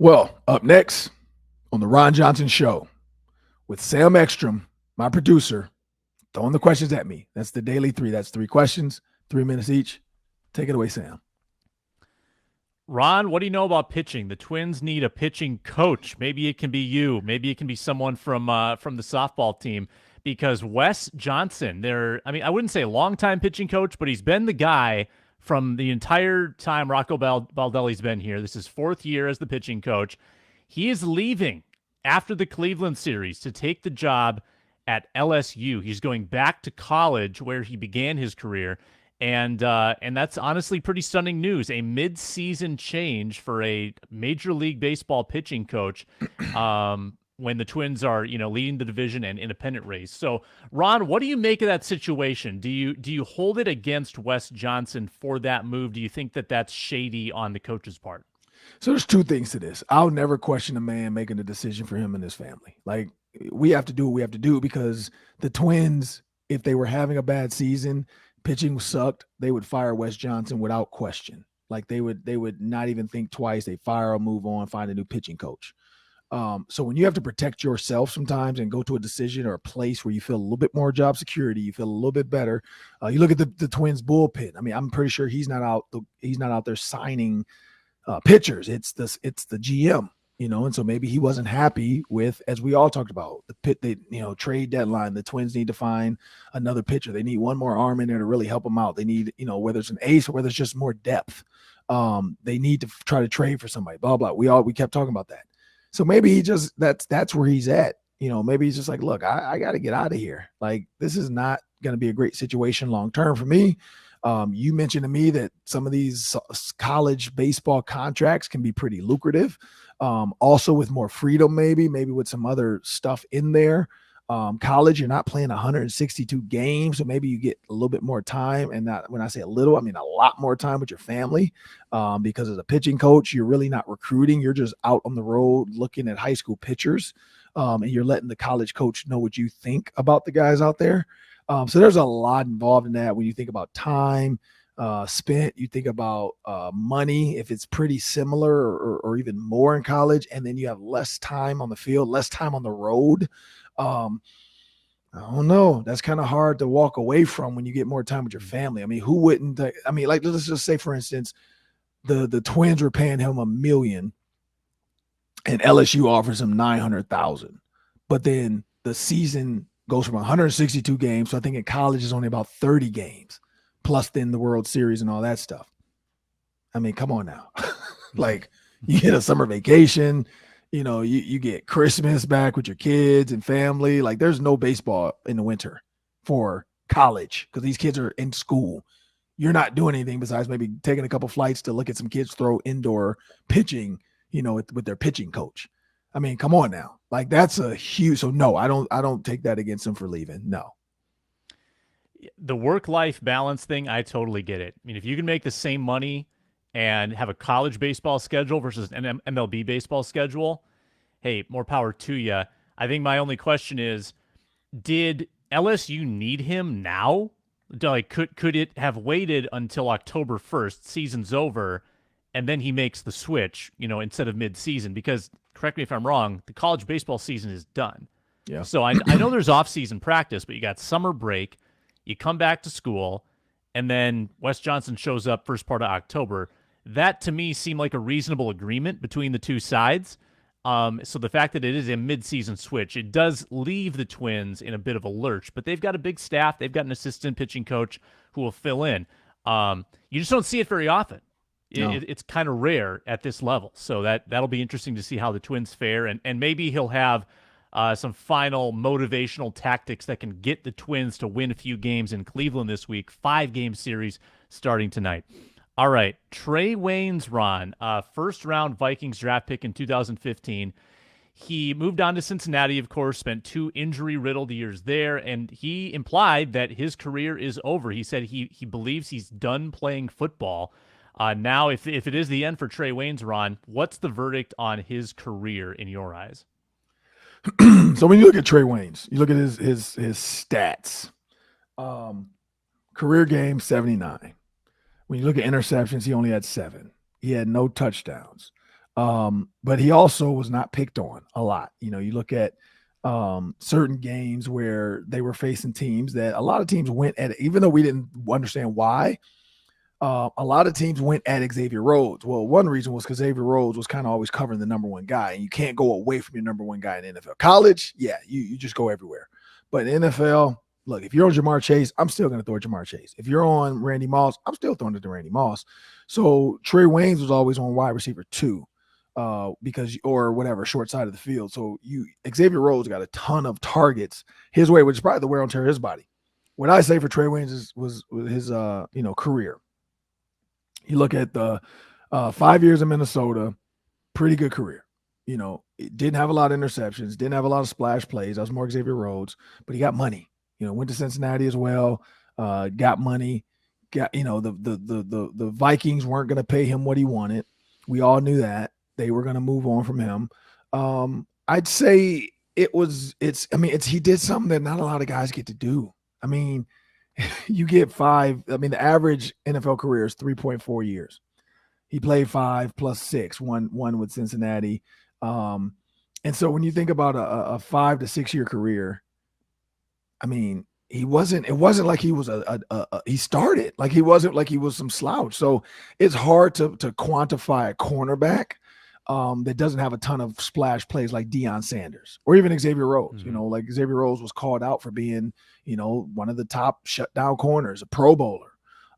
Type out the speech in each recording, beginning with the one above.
Well, up next on the Ron Johnson Show with Sam Ekstrom, my producer, throwing the questions at me. That's the daily 3. That's 3 questions, 3 minutes each. Take it away, Sam. Ron, what do you know about pitching? The Twins need a pitching coach. Maybe it can be you. Maybe it can be someone from the softball team. Because Wes Johnson, I wouldn't say a longtime pitching coach, but he's been the guy from the entire time Rocco Baldelli's been here. This is 4th year as the pitching coach. He is leaving after the Cleveland series to take the job at LSU. He's going back to college where he began his career. And that's honestly pretty stunning news. A mid-season change for a Major League Baseball pitching coach when the Twins are, leading the division and independent race. So, Ron, what do you make of that situation? Do you hold it against Wes Johnson for that move? Do you think that that's shady on the coach's part? So there's 2 things to this. I'll never question a man making a decision for him and his family. Like, we have to do what we have to do because the Twins, if they were having a bad season, pitching sucked, they would fire Wes Johnson without question. Like they would not even think twice. They fire or move on, find a new pitching coach. So when you have to protect yourself sometimes and go to a decision or a place where you feel a little bit more job security, you feel a little bit better. You look at the Twins bullpen. I mean, I'm pretty sure he's not out there signing pitchers. It's the GM, and so maybe he wasn't happy with, as we all talked about, trade deadline. The Twins need to find another pitcher. They need one more arm in there to really help them out. They need, whether it's an ace or whether it's just more depth. They need to try to trade for somebody, blah, blah. We kept talking about that. So maybe he just, that's where he's at. Maybe he's just like, look, I got to get out of here. Like, this is not going to be a great situation long-term for me. You mentioned to me that some of these college baseball contracts can be pretty lucrative. Also with more freedom, maybe with some other stuff in there. College, you're not playing 162 games, so maybe you get a little bit more time. And not, when I say a little, I mean a lot more time with your family. Because as a pitching coach, you're really not recruiting. You're just out on the road looking at high school pitchers, and you're letting the college coach know what you think about the guys out there. So there's a lot involved in that. When you think about time spent, you think about money, if it's pretty similar or even more in college, and then you have less time on the field, less time on the road. I don't know. That's kind of hard to walk away from when you get more time with your family. I mean, who wouldn't? Like, let's just say, for instance, the Twins were paying him $1 million, and LSU offers him $900,000, but then the season goes from 162 games. So I think in college is only about 30 games, plus then the World Series and all that stuff. I mean, come on now. Like, you get a summer vacation, you get Christmas back with your kids and family. Like, there's no baseball in the winter for college because these kids are in school. You're not doing anything besides maybe taking a couple flights to look at some kids throw indoor pitching, with their pitching coach. I mean, come on now. Like, that's a huge. So no, I don't take that against him for leaving. No. The work-life balance thing, I totally get it. I mean, if you can make the same money and have a college baseball schedule versus an MLB baseball schedule, hey, more power to you. I think my only question is, did LSU need him now? Like, could it have waited until October 1st, season's over, and then he makes the switch, instead of mid-season? Because, correct me if I'm wrong, the college baseball season is done. Yeah. So I know there's off-season practice, but you got summer break, you come back to school, and then Wes Johnson shows up first part of October. That, to me, seemed like a reasonable agreement between the two sides. So the fact that it is a mid-season switch, it does leave the Twins in a bit of a lurch, but they've got a big staff. They've got an assistant pitching coach who will fill in. You just don't see it very often. No. It's kind of rare at this level. So that'll be interesting to see how the Twins fare, and maybe he'll have some final motivational tactics that can get the Twins to win a few games in Cleveland this week. 5-game series starting tonight. All right, Trae Waynes, Ron, first-round Vikings draft pick in 2015. He moved on to Cincinnati, of course, spent 2 injury-riddled years there, and he implied that his career is over. He said he believes he's done playing football. Now, if it is the end for Trae Waynes, Ron, what's the verdict on his career in your eyes? So when you look at Trae Waynes, you look at his stats. Career game 79. When you look at interceptions, he only had 7. He had no touchdowns. But he also was not picked on a lot. You look at certain games where they were facing teams that a lot of teams went at it, even though we didn't understand why. A lot of teams went at Xavier Rhodes. Well, one reason was because Xavier Rhodes was kind of always covering the number one guy, and you can't go away from your number one guy in NFL. College, yeah, you just go everywhere. But in NFL, look, if you're on Jamar Chase, I'm still going to throw at Jamar Chase. If you're on Randy Moss, I'm still throwing it to Randy Moss. So Trae Waynes was always on wide receiver 2. Because or whatever, short side of the field. So Xavier Rhodes got a ton of targets his way, which is probably the wear and tear of his body. What I say for Trae Waynes was his career. You look at the 5 years in Minnesota, pretty good career. It didn't have a lot of interceptions, didn't have a lot of splash plays. That was more Xavier Rhodes, but he got money. Went to Cincinnati as well, got money. Got the Vikings weren't going to pay him what he wanted. We all knew that. They were going to move on from him. I'd say he did something that not a lot of guys get to do. I mean, you get 5. I mean, the average NFL career is 3.4 years. He played 5 plus 6, one with Cincinnati. And so when you think about a 5 to 6 year career, I mean, it wasn't like he was he started like he wasn't like he was some slouch. So it's hard to quantify a cornerback that doesn't have a ton of splash plays like Deion Sanders or even Xavier Rhodes. Mm-hmm. Like Xavier Rhodes was called out for being, one of the top shutdown corners, a Pro Bowler.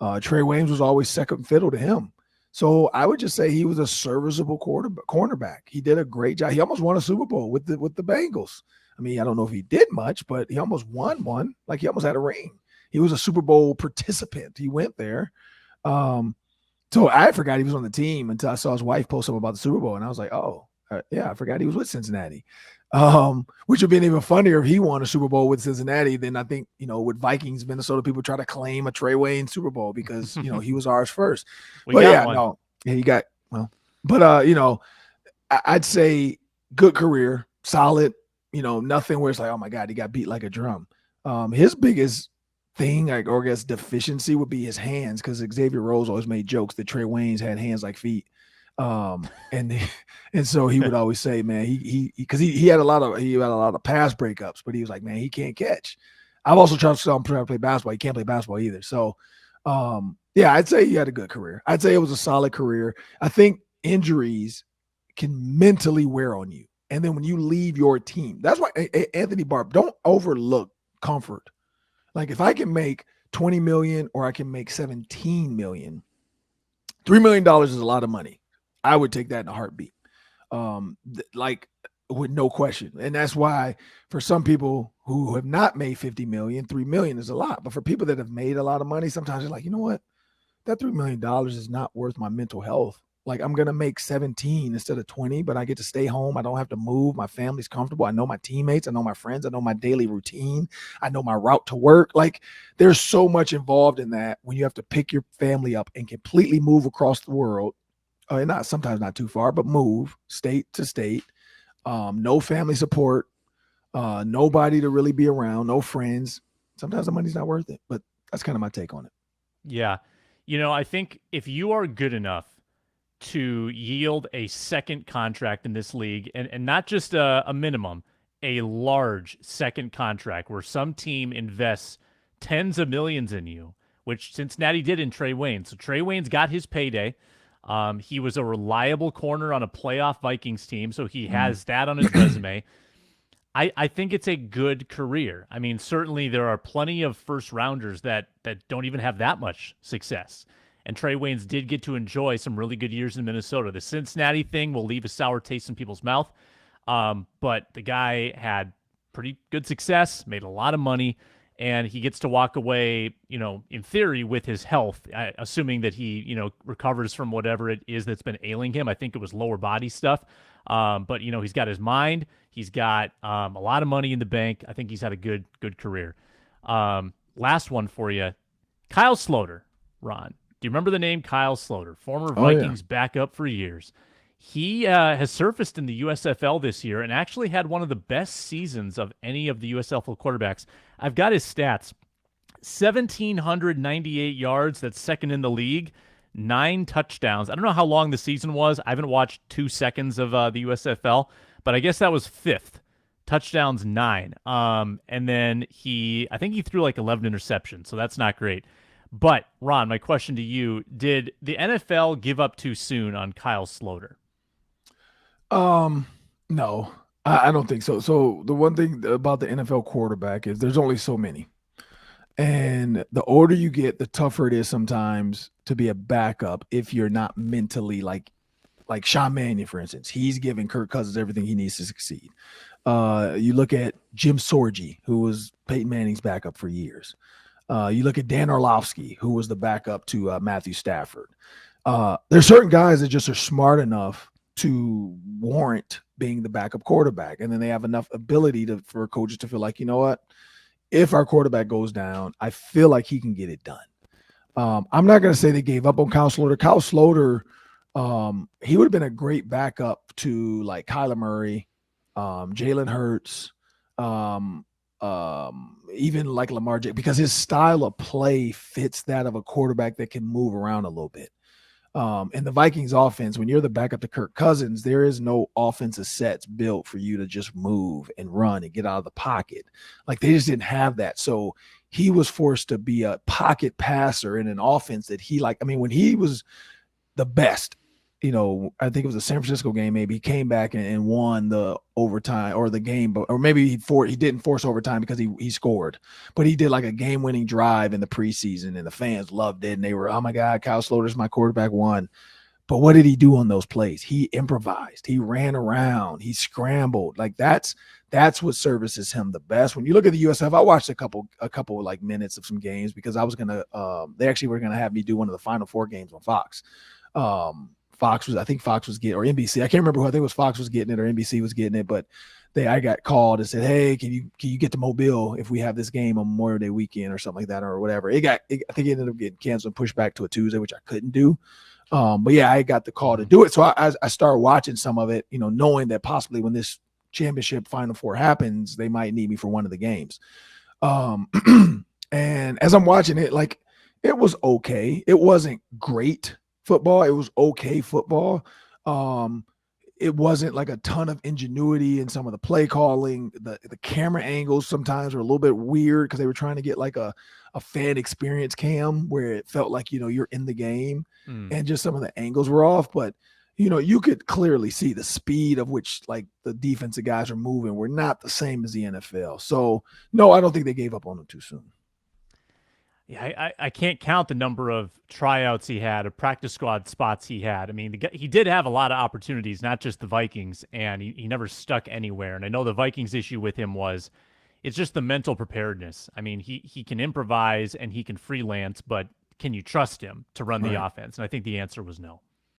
Trae Waynes was always second fiddle to him. So I would just say he was a serviceable cornerback. He did a great job. He almost won a Super Bowl with the Bengals. I mean, I don't know if he did much, but he almost won one. Like he almost had a ring. He was a Super Bowl participant. He went there. So I forgot he was on the team until I saw his wife post up about the Super Bowl. And I was like, oh, yeah, I forgot he was with Cincinnati. Which would have been even funnier if he won a Super Bowl with Cincinnati. Then I think, with Vikings, Minnesota, people try to claim a Trae Waynes Super Bowl because, he was ours first. He got, well, but, I'd say good career, solid, nothing where it's like, oh my God, he got beat like a drum. His biggest thing, or I guess deficiency, would be his hands, because Xavier Rhodes always made jokes that Trae Waynes had hands like feet. And so he would always say, man, he had a lot of pass breakups, but he was like, man, he can't catch. I've also tried to tell him to play basketball. He can't play basketball either. So, I'd say he had a good career. I'd say it was a solid career. I think injuries can mentally wear on you. And then when you leave your team, that's why Anthony Barb, don't overlook comfort. Like if I can make 20 million or I can make 17 million, $3 million is a lot of money. I would take that in a heartbeat. Like with no question. And that's why for some people who have not made 50 million, 3 million is a lot. But for people that have made a lot of money, sometimes they're like, you know what? That $3 million is not worth my mental health. Like I'm going to make 17 instead of 20, but I get to stay home. I don't have to move. My family's comfortable. I know my teammates. I know my friends. I know my daily routine. I know my route to work. Like there's so much involved in that when you have to pick your family up and completely move across the world. And sometimes not too far, but move state to state. No family support. Nobody to really be around. No friends. Sometimes the money's not worth it, but that's kind of my take on it. Yeah. I think if you are good enough to yield a second contract in this league, and not just a minimum, a large second contract where some team invests tens of millions in you, which Cincinnati did in Trae Waynes. So Trae Waynes got his payday. He was a reliable corner on a playoff Vikings team, so he has that on his resume. I think it's a good career. I mean, certainly there are plenty of first-rounders that don't even have that much success. And Trae Waynes did get to enjoy some really good years in Minnesota. The Cincinnati thing will leave a sour taste in people's mouth. But the guy had pretty good success, made a lot of money, and he gets to walk away, in theory with his health, assuming that he, recovers from whatever it is that's been ailing him. I think it was lower body stuff. But, he's got his mind. He's got a lot of money in the bank. I think he's had a good career. Last one for you. Kyle Sloter, Ron. Do you remember the name Kyle Sloter? Former Vikings backup for years. He has surfaced in the USFL this year and actually had one of the best seasons of any of the USFL quarterbacks. I've got his stats. 1,798 yards. That's second in the league. 9 touchdowns. I don't know how long the season was. I haven't watched 2 seconds of the USFL, but I guess that was fifth. Touchdowns 9. And then I think he threw like 11 interceptions, so that's not great. But Ron, my question to you: did the NFL give up too soon on Kyle Sloter? No, I don't think so. So the one thing about the NFL quarterback is there's only so many. And the older you get, the tougher it is sometimes to be a backup if you're not mentally like Sean Mannion, for instance. He's giving Kirk Cousins everything he needs to succeed. You look at Jim Sorgi, who was Peyton Manning's backup for years. You look at Dan Orlovsky, who was the backup to Matthew Stafford. There's certain guys that just are smart enough to warrant being the backup quarterback. And then they have enough ability for coaches to feel like, you know what? If our quarterback goes down, I feel like he can get it done. I'm not going to say they gave up on Kyle Sloter. Kyle Sloter, he would have been a great backup to like Kyler Murray, Jalen Hurts, even like Lamar Jackson, because his style of play fits that of a quarterback that can move around a little bit. In the Vikings offense, when you're the backup to Kirk Cousins, there is no offensive sets built for you to just move and run and get out of the pocket. Like they just didn't have that. So he was forced to be a pocket passer in an offense that when he was the best, I think it was a San Francisco game. Maybe he came back and won the overtime or the game, or maybe he didn't force overtime because he scored, but he did like a game-winning drive in the preseason, and the fans loved it. And they were, oh my God, Kyle Sloter's my quarterback won. But what did he do on those plays? He improvised. He ran around. He scrambled. Like that's what services him the best. When you look at the USF, I watched a couple like minutes of some games because I was gonna. They actually were gonna have me do one of the Final Four games on Fox. Fox was getting, or NBC. I can't remember who. I think it was Fox was getting it or NBC was getting it, but I got called and said, hey, can you get to Mobile if we have this game on Memorial Day weekend or something like that or whatever. I think it ended up getting canceled and pushed back to a Tuesday, which I couldn't do. But yeah, I got the call to do it. So I started watching some of it, knowing that possibly when this championship Final Four happens, they might need me for one of the games. And as I'm watching it, like it was okay. It wasn't great football. It was okay football. It wasn't like a ton of ingenuity in some of the play calling. The camera angles sometimes were a little bit weird because they were trying to get like a fan experience cam where it felt like, you're in the game and just some of the angles were off. But, you could clearly see the speed of which like the defensive guys are moving were not the same as the NFL. So no, I don't think they gave up on him too soon. Yeah, I can't count the number of tryouts he had, of practice squad spots he had. I mean, he did have a lot of opportunities, not just the Vikings, and he never stuck anywhere. And I know the Vikings' issue with him was it's just the mental preparedness. I mean, he can improvise and he can freelance, but can you trust him to run the offense? And I think the answer was no.